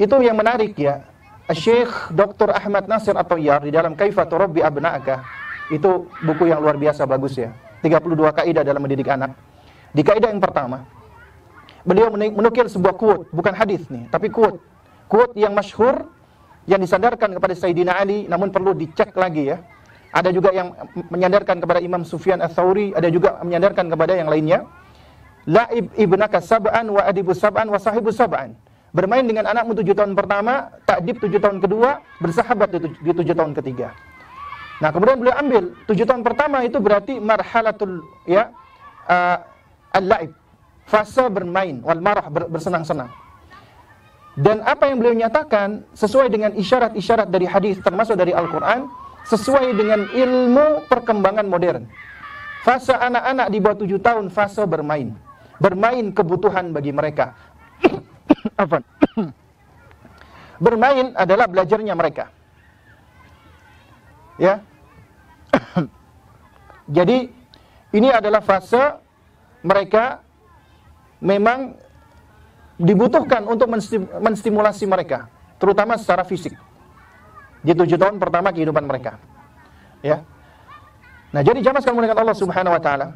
itu yang menarik ya. Syekh Dr. Ahmad Nasir At-Tayyar di dalam Kaifa Turabbi Abna'aka, itu buku yang luar biasa bagus ya. 32 kaidah dalam mendidik anak. Di kaidah yang pertama, beliau menukil sebuah quote, bukan hadis nih, tapi quote yang masyhur yang disandarkan kepada Sayyidina Ali, namun perlu dicek lagi ya. Ada juga yang menyandarkan kepada Imam Sufyan Ats-Tsauri, ada juga menyandarkan kepada yang lainnya. La'ib ibnaka sab'an wa adibu sab'an wa sahibu sab'an. Bermain dengan anakmu 7 tahun pertama, takdib 7 tahun kedua, bersahabat di 7 tahun ketiga. Nah, kemudian beliau ambil 7 tahun pertama itu berarti marhalatul ya al-la'ib, fase bermain, wal marah, bersenang-senang. Dan apa yang beliau nyatakan sesuai dengan isyarat-isyarat dari hadis termasuk dari Al-Qur'an, sesuai dengan ilmu perkembangan modern. Fase anak-anak di bawah 7 tahun fase bermain. Bermain kebutuhan bagi mereka. Bermain adalah belajarnya mereka. Ya. Jadi ini adalah fase mereka memang dibutuhkan untuk menstimulasi mereka, terutama secara fisik. Di 7 tahun pertama kehidupan mereka. Ya. Nah, jadi jamaah sekalian dengan Allah Subhanahu wa taala,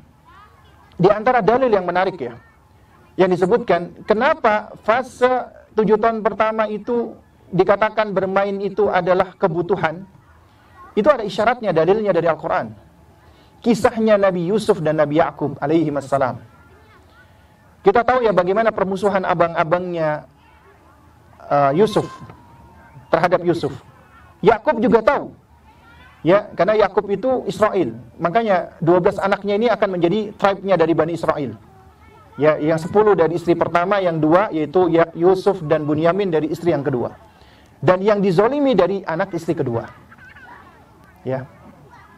di antara dalil yang menarik ya, yang disebutkan kenapa fase 7 tahun pertama itu dikatakan bermain itu adalah kebutuhan. Itu ada isyaratnya, dalilnya dari Al-Qur'an. Kisahnya Nabi Yusuf dan Nabi Yakub alaihi wassalam. Kita tahu ya bagaimana permusuhan abang-abangnya Yusuf terhadap Yusuf. Yakub juga tahu. Ya, karena Yakub itu Israel. Makanya 12 anaknya ini akan menjadi tribe-nya dari Bani Israel. Ya, yang 10 dari istri pertama, yang 2 yaitu Yusuf dan Bunyamin dari istri yang kedua. Dan yang dizolimi dari anak istri kedua. Ya.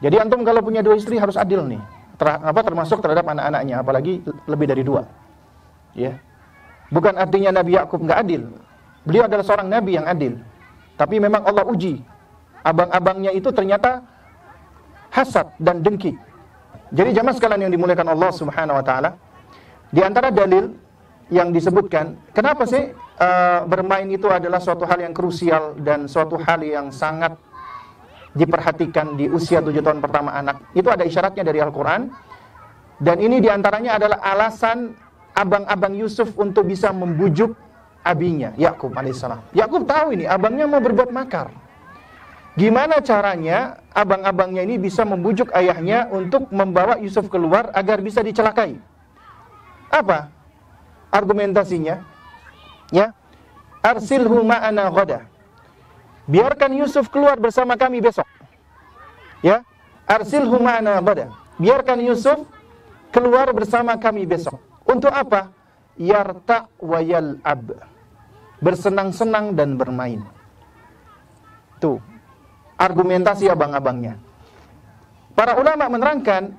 Jadi antum kalau punya 2 istri harus adil nih. Termasuk terhadap anak-anaknya, apalagi lebih dari 2. Ya. Bukan artinya Nabi Yakub enggak adil. Beliau adalah seorang nabi yang adil. Tapi memang Allah uji. Abang-abangnya itu ternyata hasad dan dengki. Jadi jamaah sekalian yang dimuliakan Allah Subhanahu wa taala, di antara dalil yang disebutkan, kenapa sih bermain itu adalah suatu hal yang krusial dan suatu hal yang sangat diperhatikan di usia 7 tahun pertama anak. Itu ada isyaratnya dari Al-Qur'an. Dan ini diantaranya adalah alasan abang-abang Yusuf untuk bisa membujuk abinya, Yakub alaihissalam. Yakub tahu ini, abangnya mau berbuat makar. Gimana caranya abang-abangnya ini bisa membujuk ayahnya untuk membawa Yusuf keluar agar bisa dicelakai? Apa argumentasinya? Ya, arsilhu ma'ana ghada. Biarkan Yusuf keluar bersama kami besok. Ya, arsilhu ma'ana ghada. Biarkan Yusuf keluar bersama kami besok. Untuk apa? Yarta' wa yal'ab. Bersenang-senang dan bermain. Tuh, argumentasi abang-abangnya. Para ulama menerangkan,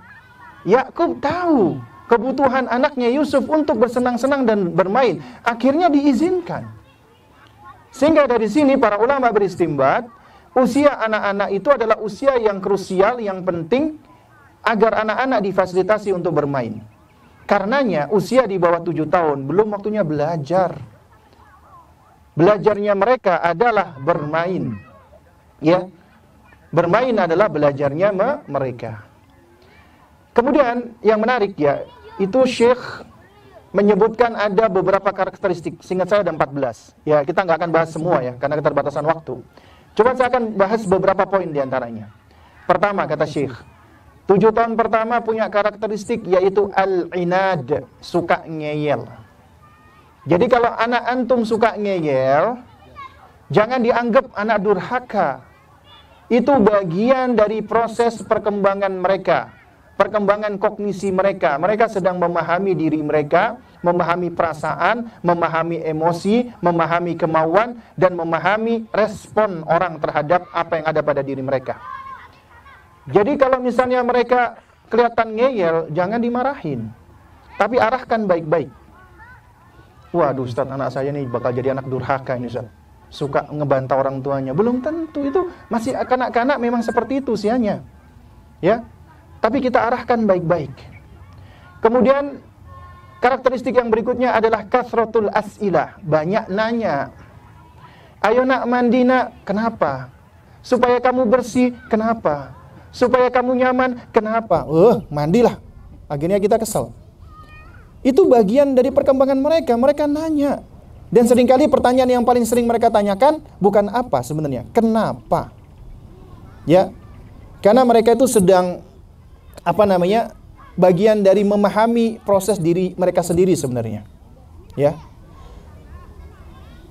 Yakub tahu kebutuhan anaknya Yusuf untuk bersenang-senang dan bermain. Akhirnya diizinkan. Sehingga dari sini para ulama beristimbat, usia anak-anak itu adalah usia yang krusial, yang penting agar anak-anak difasilitasi untuk bermain. Karenanya usia di bawah 7 tahun belum waktunya belajar. Belajarnya mereka adalah bermain. Ya. Bermain adalah belajarnya mereka. Kemudian yang menarik ya, itu Syekh menyebutkan ada beberapa karakteristik. Seingat saya ada 14. Ya, kita nggak akan bahas semua ya, karena keterbatasan waktu. Coba saya akan bahas beberapa poin diantaranya. Pertama, kata Syekh, 7 tahun pertama punya karakteristik yaitu al-inad, suka ngeyel. Jadi kalau anak antum suka ngeyel, jangan dianggap anak durhaka. Itu bagian dari proses perkembangan mereka, perkembangan kognisi mereka. Mereka sedang memahami diri mereka, memahami perasaan, memahami emosi, memahami kemauan, dan memahami respon orang terhadap apa yang ada pada diri mereka. Jadi kalau misalnya mereka kelihatan ngeyel, jangan dimarahin, tapi arahkan baik-baik. Waduh Ustaz, anak saya nih bakal jadi anak durhaka ini Ustaz, suka ngebantah orang tuanya. Belum tentu, itu masih kanak-kanak, memang seperti itu usianya. Ya, tapi kita arahkan baik-baik. Kemudian karakteristik yang berikutnya adalah kasratul as'ilah, banyak nanya. Ayo nak mandi nak, kenapa? Supaya kamu bersih, kenapa? Supaya kamu nyaman, kenapa? Mandilah. Akhirnya kita kesel. Itu bagian dari perkembangan mereka. Mereka nanya. Dan seringkali pertanyaan yang paling sering mereka tanyakan bukan apa sebenarnya, kenapa? Ya, karena mereka itu sedang bagian dari memahami proses diri mereka sendiri sebenarnya. Ya,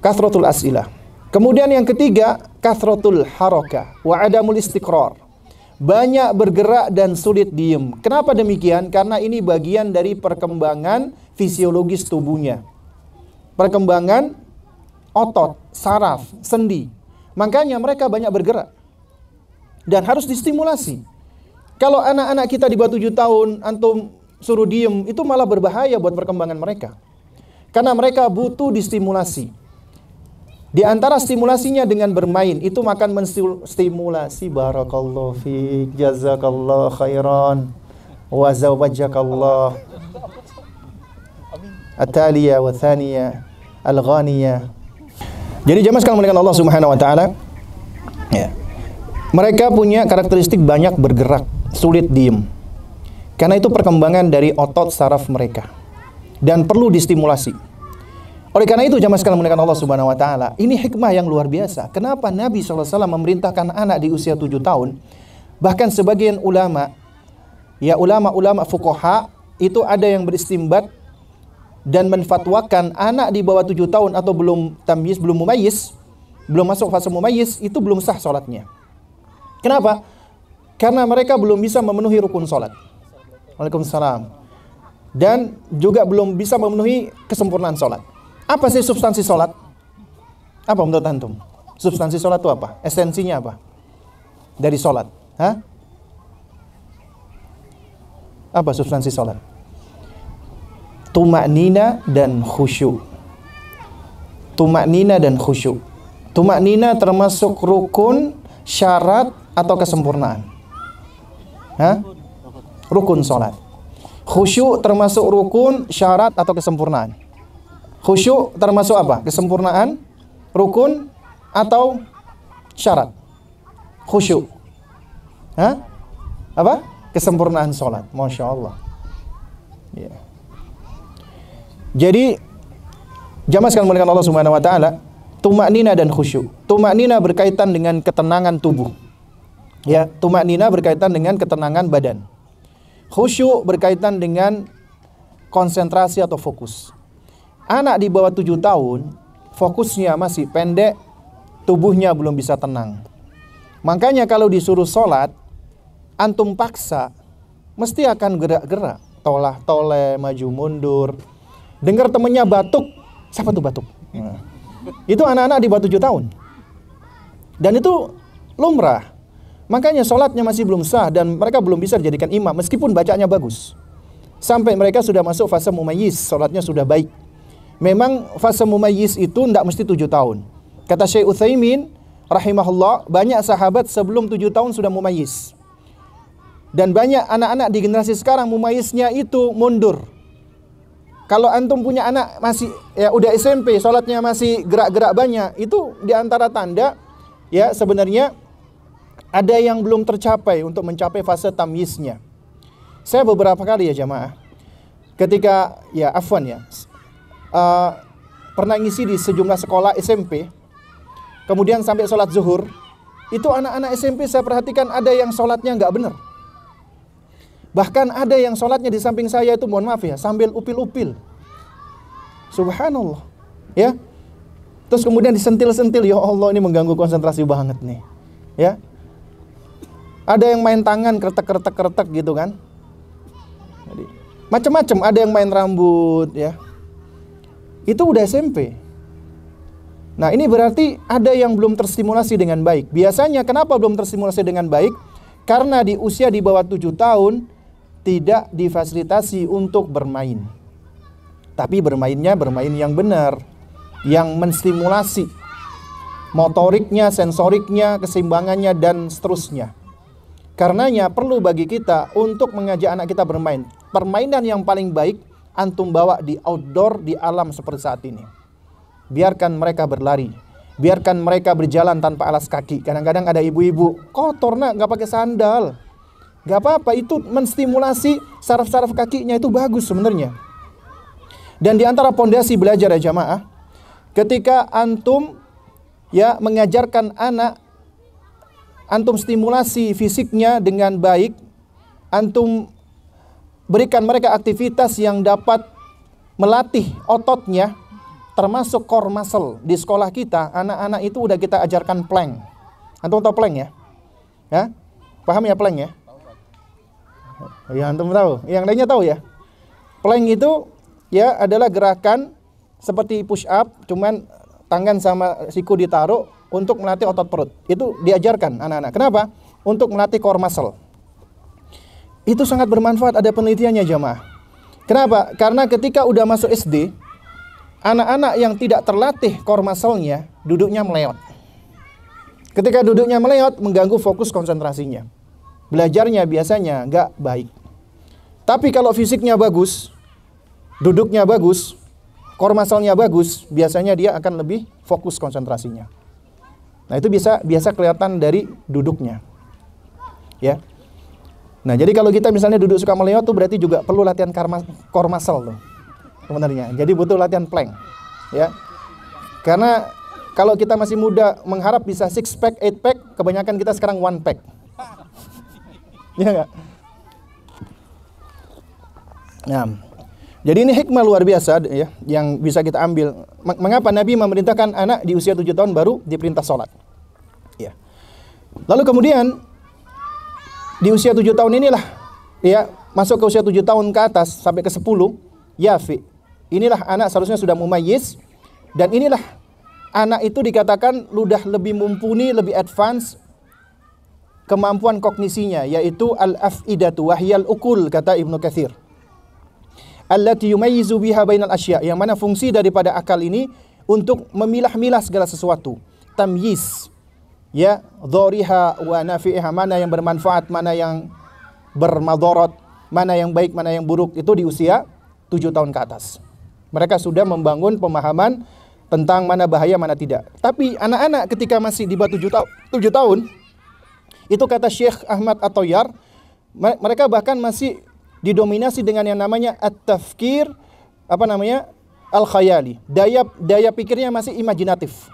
kathratul as'ilah. Kemudian yang ketiga, kathratul haraka wa adamul istiqrar. Banyak bergerak dan sulit diem. Kenapa demikian? Karena ini bagian dari perkembangan fisiologis tubuhnya. Perkembangan otot, saraf, sendi. Makanya mereka banyak bergerak. Dan harus distimulasi. Kalau anak-anak kita di bawah 7 tahun, antum suruh diem, itu malah berbahaya buat perkembangan mereka. Karena mereka butuh distimulasi. Di antara stimulasinya dengan bermain, itu makan menstimulasi. Barakallahu fiik, jazakallahu khairan, wa zawwajakallah. At-taliya wa thaniya, al-ghaniya. Jadi jemaah sekalian muliakan Allah Subhanahu wa taala, ya. Mereka punya karakteristik banyak bergerak, sulit diem. Karena itu perkembangan dari otot saraf mereka. Dan perlu distimulasi. Oleh karena itu jemaah sekalian muliakan Allah Subhanahu wa taala, ini hikmah yang luar biasa. Kenapa Nabi SAW memerintahkan anak di usia 7 tahun? Bahkan sebagian ulama, ya ulama-ulama fuqaha, itu ada yang beristimbat dan menfatwakan anak di bawah 7 tahun atau belum tamyiz, belum mumayyiz, belum masuk fase mumayyiz, itu belum sah sholatnya. Kenapa? Karena mereka belum bisa memenuhi rukun sholat. Waalaikumsalam. Dan juga belum bisa memenuhi kesempurnaan sholat. Apa sih substansi sholat? Apa menurut antum? Substansi sholat itu apa? Esensinya apa? Dari sholat? Hah? Apa substansi sholat? Tumaknina dan khusyuk. Tumaknina dan khusyuk. Tumaknina termasuk rukun, syarat, atau kesempurnaan? Hah? Rukun sholat. Khusyuk termasuk rukun, syarat, atau kesempurnaan? Khusyuk termasuk apa? Kesempurnaan, rukun, atau syarat? Khusyuk. Hah? Apa? Kesempurnaan sholat. Masya Allah. Ya. Jadi jamaah sekalian muliakan Allah Subhanahu wa taala, tumaknina dan khusyuk. Tumaknina berkaitan dengan ketenangan tubuh. Ya, tumaknina berkaitan dengan ketenangan badan. Khusyuk berkaitan dengan konsentrasi atau fokus. Anak di bawah 7 tahun, fokusnya masih pendek, tubuhnya belum bisa tenang. Makanya kalau disuruh sholat, antum paksa, mesti akan gerak-gerak, tolah-toleh, maju mundur. Dengar temennya batuk, siapa tuh batuk? Nah, itu anak-anak di bawah 7 tahun. Dan itu lumrah. Makanya sholatnya masih belum sah dan mereka belum bisa dijadikan imam meskipun bacanya bagus. Sampai mereka sudah masuk fase mumayyiz, sholatnya sudah baik. Memang fase mumayyiz itu tidak mesti 7 tahun. Kata Syekh Utsaimin rahimahullah, banyak sahabat sebelum 7 tahun sudah mumayyiz. Dan banyak anak-anak di generasi sekarang mumayyiznya itu mundur. Kalau antum punya anak masih ya udah SMP, sholatnya masih gerak-gerak banyak, itu diantara tanda ya sebenarnya ada yang belum tercapai untuk mencapai fase tamyiznya. Saya beberapa kali ya jamaah, ketika ya afwan ya, pernah ngisi di sejumlah sekolah SMP, kemudian sampai sholat zuhur, itu anak-anak SMP saya perhatikan ada yang sholatnya nggak benar. Bahkan ada yang sholatnya di samping saya itu, mohon maaf ya, sambil upil-upil. Subhanallah. Ya. Terus kemudian disentil-sentil, ya Allah ini mengganggu konsentrasi banget nih. Ya. Ada yang main tangan kretek-kretek gitu kan. Jadi, macam-macam, ada yang main rambut ya. Itu udah SMP. Nah, ini berarti ada yang belum terstimulasi dengan baik. Biasanya kenapa belum terstimulasi dengan baik? Karena di usia di bawah 7 tahun tidak difasilitasi untuk bermain. Tapi bermainnya bermain yang benar, yang menstimulasi motoriknya, sensoriknya, keseimbangannya dan seterusnya. Karenanya perlu bagi kita untuk mengajak anak kita bermain. Permainan yang paling baik antum bawa di outdoor, di alam seperti saat ini. Biarkan mereka berlari, Biarkan mereka berjalan tanpa alas kaki. Kadang-kadang ada ibu-ibu, kotor nak, nggak pakai sandal. Nggak apa-apa, itu menstimulasi saraf-saraf kakinya, itu bagus sebenarnya. Dan di antara pondasi belajar ya jamaah, ketika antum ya mengajarkan anak, antum stimulasi fisiknya dengan baik, antum berikan mereka aktivitas yang dapat melatih ototnya, termasuk core muscle. Di sekolah kita, anak-anak itu udah kita ajarkan plank. Antum tahu plank ya? Ya? Paham ya plank ya? Ya antum tahu. Yang lainnya tahu ya? Plank itu ya adalah gerakan seperti push up, cuman tangan sama siku ditaruh untuk melatih otot perut. Itu diajarkan anak-anak. Kenapa? Untuk melatih core muscle. Itu sangat bermanfaat, ada penelitiannya jamaah. Kenapa? Karena ketika udah masuk SD, anak-anak yang tidak terlatih core muscle-nya, duduknya meleot. Ketika duduknya meleot, mengganggu fokus konsentrasinya. Belajarnya biasanya nggak baik. Tapi kalau fisiknya bagus, duduknya bagus, core muscle-nya bagus, biasanya dia akan lebih fokus konsentrasinya. Nah itu biasa kelihatan dari duduknya. Ya. Nah, jadi kalau kita misalnya duduk suka meleot tuh berarti juga perlu latihan core muscle tuh. Sebenarnya. Jadi butuh latihan plank. Ya. Karena kalau kita masih muda mengharap bisa 6 pack, 8 pack, kebanyakan kita sekarang 1 pack. Iya enggak? Nah, jadi ini hikmah luar biasa ya yang bisa kita ambil. Mengapa Nabi memerintahkan anak di usia 7 tahun baru diperintah sholat? Ya. Lalu kemudian di usia 7 tahun inilah ya, masuk ke usia 7 tahun ke atas sampai ke 10, yafi. Inilah anak seharusnya sudah mumayyiz, dan inilah anak itu dikatakan sudah lebih mumpuni, lebih advance kemampuan kognisinya, yaitu al-af'idatu wahyal ukul, kata Ibnu Katsir. Allati yumayyizu biha bainal asya', yang mana fungsi daripada akal ini untuk memilah-milah segala sesuatu. Tamyiz, ya, dhariha wa nafi'iha, mana yang bermanfaat, mana yang bermadharat, mana yang baik, mana yang buruk, itu di usia 7 tahun ke atas. Mereka sudah membangun pemahaman tentang mana bahaya, mana tidak. Tapi anak-anak ketika masih di bawah 7 tahun, itu kata Syekh Ahmad At-Tayyar, mereka bahkan masih didominasi dengan yang namanya at-tafkir, al-khayali. Daya pikirnya masih imajinatif.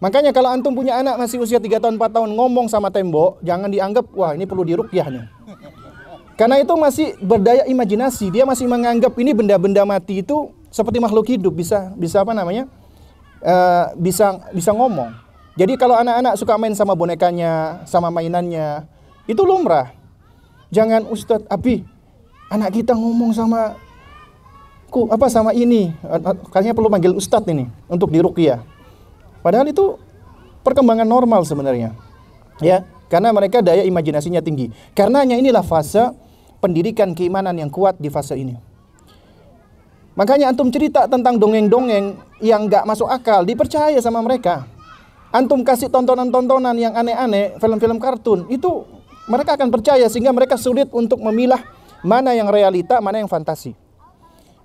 Makanya kalau antum punya anak masih usia 3 tahun, 4 tahun ngomong sama tembok, jangan dianggap, wah ini perlu diruqyah nih. Karena itu masih berdaya imajinasi, dia masih menganggap ini benda-benda mati itu seperti makhluk hidup, bisa ngomong. Jadi kalau anak-anak suka main sama bonekanya, sama mainannya, itu lumrah. Jangan Ustadz Abi, anak kita ngomong sama ini, kayaknya perlu manggil Ustadz ini untuk diruqyah. Padahal itu perkembangan normal sebenarnya, ya, karena mereka daya imajinasinya tinggi. Karenanya inilah fase pendidikan keimanan yang kuat di fase ini. Makanya antum cerita tentang dongeng-dongeng yang nggak masuk akal, dipercaya sama mereka. Antum kasih tontonan-tontonan yang aneh-aneh, film-film kartun, itu mereka akan percaya sehingga mereka sulit untuk memilah mana yang realita, mana yang fantasi.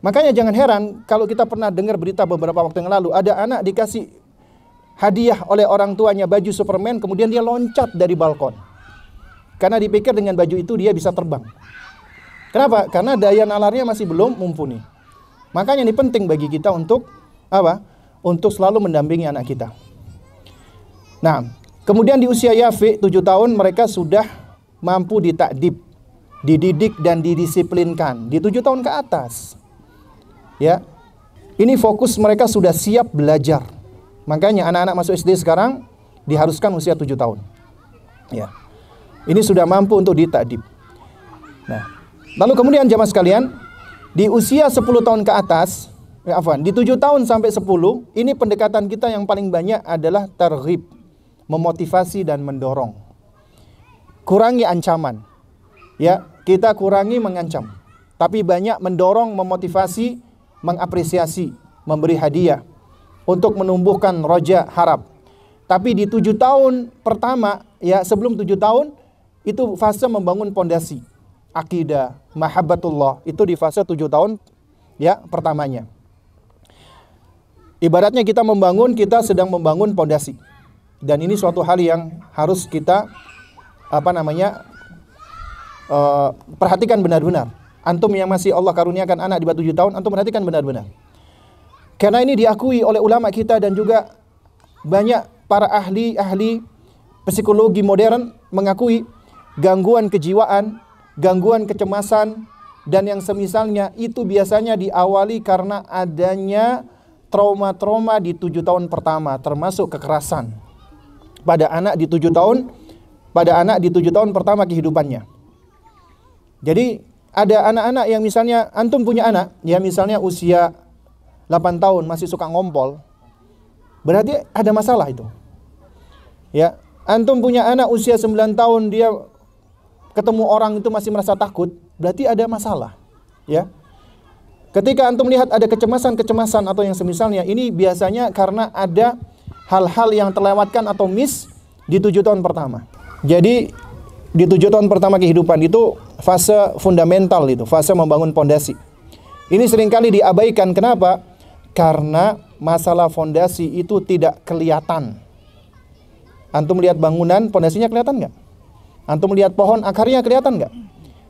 Makanya jangan heran kalau kita pernah dengar berita beberapa waktu yang lalu, ada anak dikasih hadiah oleh orang tuanya baju Superman, kemudian dia loncat dari balkon. Karena dipikir dengan baju itu dia bisa terbang. Kenapa? Karena daya nalarnya masih belum mumpuni. Makanya ini penting bagi kita untuk Untuk selalu mendampingi anak kita. Nah, kemudian di usia yafi 7 tahun mereka sudah mampu ditakdib, dididik dan didisiplinkan di 7 tahun ke atas. Ya. Ini fokus mereka sudah siap belajar. Makanya anak-anak masuk SD sekarang diharuskan usia 7 tahun. Ya. Ini sudah mampu untuk ditakdib. Nah, lalu kemudian jamaah sekalian, di usia 10 tahun ke atas, di 7 tahun sampai 10, ini pendekatan kita yang paling banyak adalah targhib, memotivasi dan mendorong. Kurangi ancaman. Ya, kita kurangi mengancam. Tapi banyak mendorong, memotivasi, mengapresiasi, memberi hadiah untuk menumbuhkan roja, harap. Tapi di 7 tahun pertama, ya sebelum 7 tahun, itu fase membangun pondasi. Akidah, mahabbatullah, itu di fase 7 tahun ya pertamanya. Ibaratnya kita sedang membangun pondasi. Dan ini suatu hal yang harus kita perhatikan benar-benar. Antum yang masih Allah karuniakan anak di bawah 7 tahun, antum perhatikan benar-benar. Karena ini diakui oleh ulama kita dan juga banyak para ahli psikologi modern mengakui gangguan kejiwaan, gangguan kecemasan, dan yang semisalnya itu biasanya diawali karena adanya trauma-trauma di 7 tahun pertama, termasuk kekerasan pada anak di 7 tahun pertama kehidupannya. Jadi ada anak-anak yang misalnya antum punya anak, ya misalnya usia 8 tahun masih suka ngompol, berarti ada masalah itu. Ya, antum punya anak usia 9 tahun dia ketemu orang itu masih merasa takut, berarti ada masalah. Ya. Ketika antum lihat ada kecemasan atau yang semisalnya, ini biasanya karena ada hal-hal yang terlewatkan atau miss di 7 tahun pertama. Jadi di 7 tahun pertama kehidupan itu fase fundamental, itu fase membangun pondasi. Ini seringkali diabaikan. Kenapa? Karena masalah fondasi itu tidak kelihatan. Antum lihat bangunan, pondasinya kelihatan nggak? Antum lihat pohon, akarnya kelihatan nggak?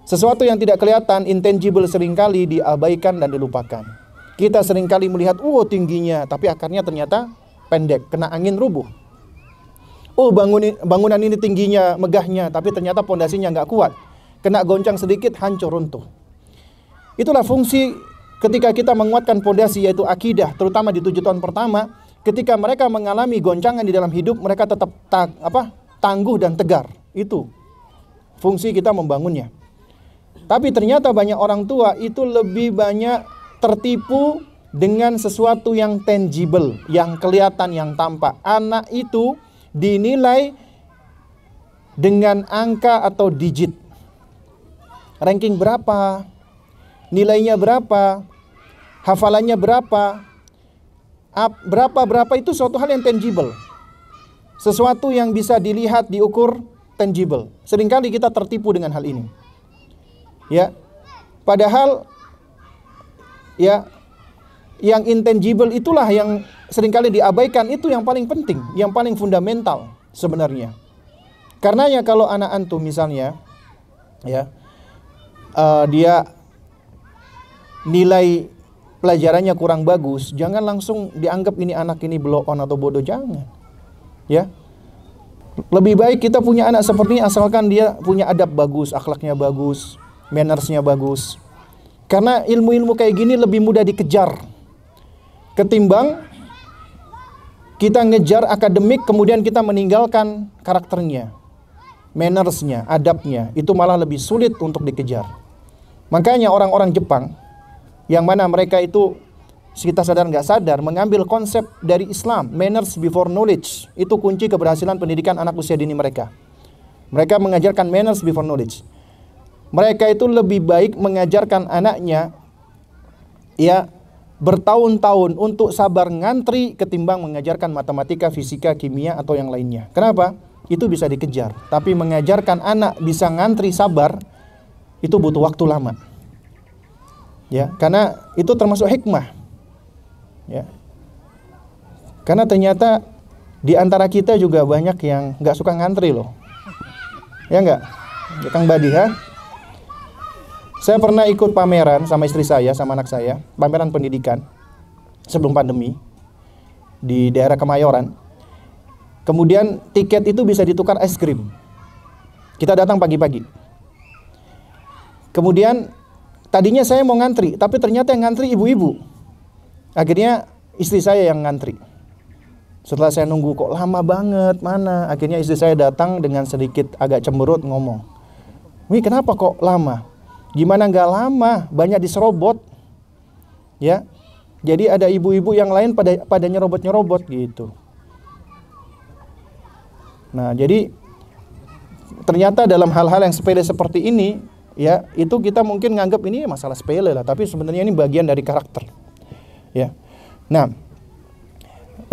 Sesuatu yang tidak kelihatan, intangible, seringkali diabaikan dan dilupakan. Kita seringkali melihat, tingginya, tapi akarnya ternyata pendek, kena angin rubuh. Bangunan ini tingginya, megahnya, tapi ternyata pondasinya nggak kuat. Kena goncang sedikit, hancur runtuh. Itulah fungsi ketika kita menguatkan pondasi, yaitu akidah, terutama di 7 tahun pertama. Ketika mereka mengalami goncangan di dalam hidup, mereka tetap tangguh dan tegar. Itu fungsi kita membangunnya. Tapi ternyata banyak orang tua itu lebih banyak tertipu dengan sesuatu yang tangible, yang kelihatan, yang tampak. Anak itu dinilai dengan angka atau digit. Ranking berapa? Nilainya berapa? Hafalannya berapa? Berapa itu suatu hal yang tangible. Sesuatu yang bisa dilihat, diukur, tangible. Seringkali kita tertipu dengan hal ini. Ya, padahal ya yang intangible itulah yang seringkali diabaikan, itu yang paling penting, yang paling fundamental sebenarnya. Karenanya kalau anak antum misalnya ya dia nilai pelajarannya kurang bagus, jangan langsung dianggap ini anak ini blow on atau bodoh, jangan. Ya. Lebih baik kita punya anak seperti ini asalkan dia punya adab bagus, akhlaknya bagus, mannersnya bagus. Karena ilmu-ilmu kayak gini lebih mudah dikejar ketimbang kita ngejar akademik kemudian kita meninggalkan karakternya, mannersnya, adabnya. Itu malah lebih sulit untuk dikejar. Makanya orang-orang Jepang yang mana mereka itu kita sadar nggak sadar mengambil konsep dari Islam, manners before knowledge. Itu kunci keberhasilan pendidikan anak usia dini mereka. Mereka mengajarkan manners before knowledge. Mereka itu lebih baik mengajarkan anaknya ya bertahun-tahun untuk sabar ngantri ketimbang mengajarkan matematika, fisika, kimia atau yang lainnya. Kenapa? Itu bisa dikejar. Tapi mengajarkan anak bisa ngantri sabar itu butuh waktu lama. Ya, karena itu termasuk hikmah. Ya. Karena ternyata di antara kita juga banyak yang nggak suka ngantri loh. Ya nggak? Ya, Kang Badi, ha? Saya pernah ikut pameran sama istri saya, sama anak saya, pameran pendidikan sebelum pandemi di daerah Kemayoran. Kemudian tiket itu bisa ditukar es krim. Kita datang pagi-pagi. Kemudian tadinya saya mau ngantri, tapi ternyata yang ngantri ibu-ibu. Akhirnya istri saya yang ngantri. Setelah saya nunggu kok lama banget, mana? Akhirnya istri saya datang dengan sedikit agak cemberut ngomong, "Wih, kenapa kok lama?" Gimana nggak lama, banyak diserobot. Ya. Jadi ada ibu-ibu yang lain pada nyerobot-nyerobot gitu. Nah, jadi ternyata dalam hal-hal yang sepele seperti ini, ya, itu kita mungkin nganggap ini masalah sepele lah, tapi sebenarnya ini bagian dari karakter. Ya. Nah,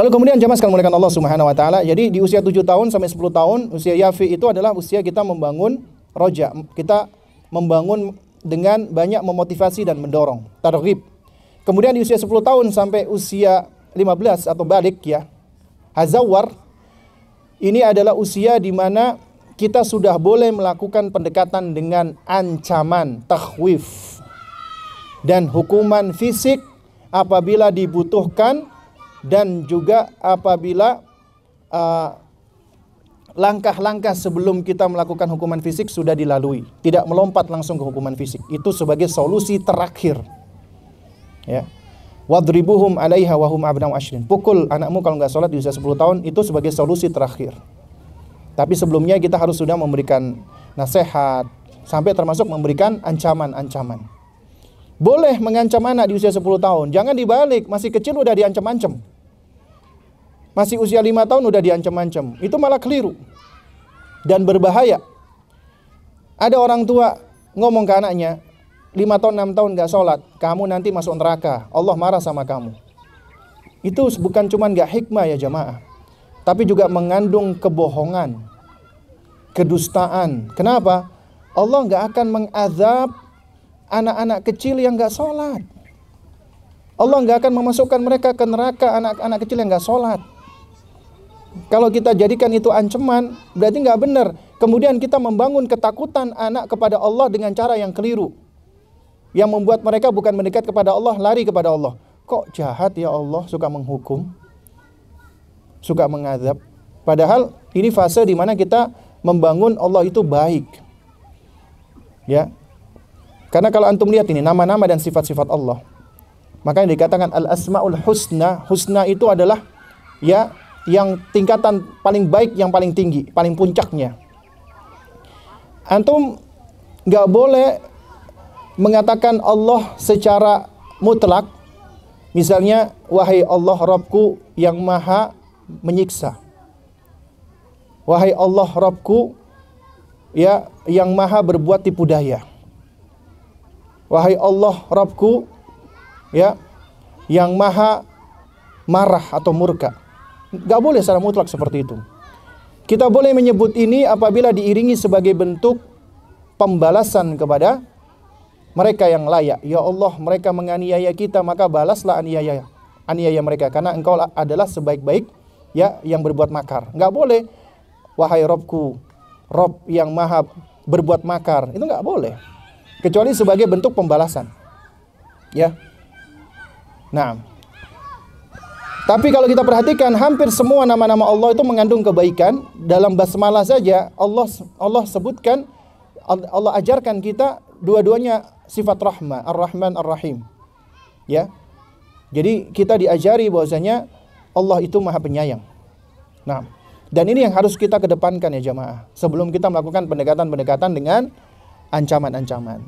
lalu kemudian jamaah sekalian muliakan Allah Subhanahu wa taala, jadi di usia 7 tahun sampai 10 tahun, usia yafi itu adalah usia kita membangun roja. Kita membangun dengan banyak memotivasi dan mendorong, targhib. Kemudian di usia 10 tahun sampai usia 15 atau balik ya, hazawar, ini adalah usia di mana kita sudah boleh melakukan pendekatan dengan ancaman, takhwif, dan hukuman fisik apabila dibutuhkan, dan juga apabila langkah-langkah sebelum kita melakukan hukuman fisik sudah dilalui, tidak melompat langsung ke hukuman fisik. Itu sebagai solusi terakhir. Ya. Wadribuhum 'alaiha wa hum abna'u ashrin. Pukul anakmu kalau nggak sholat di usia 10 tahun, itu sebagai solusi terakhir. Tapi sebelumnya kita harus sudah memberikan nasihat, sampai termasuk memberikan ancaman-ancaman. Boleh mengancam anak di usia 10 tahun, jangan dibalik, masih kecil udah diancam-ancam. Masih usia 5 tahun udah diancam-ancam. Itu malah keliru dan berbahaya. Ada orang tua ngomong ke anaknya, 5 tahun, 6 tahun gak sholat, kamu nanti masuk neraka, Allah marah sama kamu. Itu bukan cuma gak hikmah ya jamaah, tapi juga mengandung kebohongan, kedustaan. Kenapa? Allah gak akan mengazab anak-anak kecil yang gak sholat. Allah gak akan memasukkan mereka ke neraka, anak-anak kecil yang gak sholat. Kalau kita jadikan itu ancaman, berarti gak benar. Kemudian kita membangun ketakutan anak kepada Allah dengan cara yang keliru, yang membuat mereka bukan mendekat kepada Allah, lari kepada Allah. Kok jahat ya Allah, suka menghukum, suka mengazab. Padahal ini fase di mana kita membangun Allah itu baik. Ya. Karena kalau antum lihat ini nama-nama dan sifat-sifat Allah, makanya dikatakan al-asmaul husna. Husna itu adalah ya yang tingkatan paling baik, yang paling tinggi, paling puncaknya. Antum nggak boleh mengatakan Allah secara mutlak, misalnya wahai Allah Rabbku yang maha menyiksa, wahai Allah Rabbku ya yang maha berbuat tipu daya, wahai Allah Rabbku ya yang maha marah atau murka. Gak boleh secara mutlak seperti itu. Kita boleh menyebut ini apabila diiringi sebagai bentuk pembalasan kepada mereka yang layak. Ya Allah, mereka menganiaya kita, maka balaslah aniaya mereka, karena engkau adalah sebaik-baik ya yang berbuat makar. Gak boleh wahai Rabbku, Rabb yang maha berbuat makar. Itu gak boleh, kecuali sebagai bentuk pembalasan. Ya. Nah, tapi kalau kita perhatikan, hampir semua nama-nama Allah itu mengandung kebaikan. Dalam basmalah saja Allah sebutkan, Allah ajarkan kita dua-duanya sifat rahmah, ar-Rahman ar-Rahim. Ya. Jadi kita diajari bahwasanya Allah itu maha penyayang. Nah, dan ini yang harus kita kedepankan ya jamaah, sebelum kita melakukan pendekatan-pendekatan dengan ancaman-ancaman.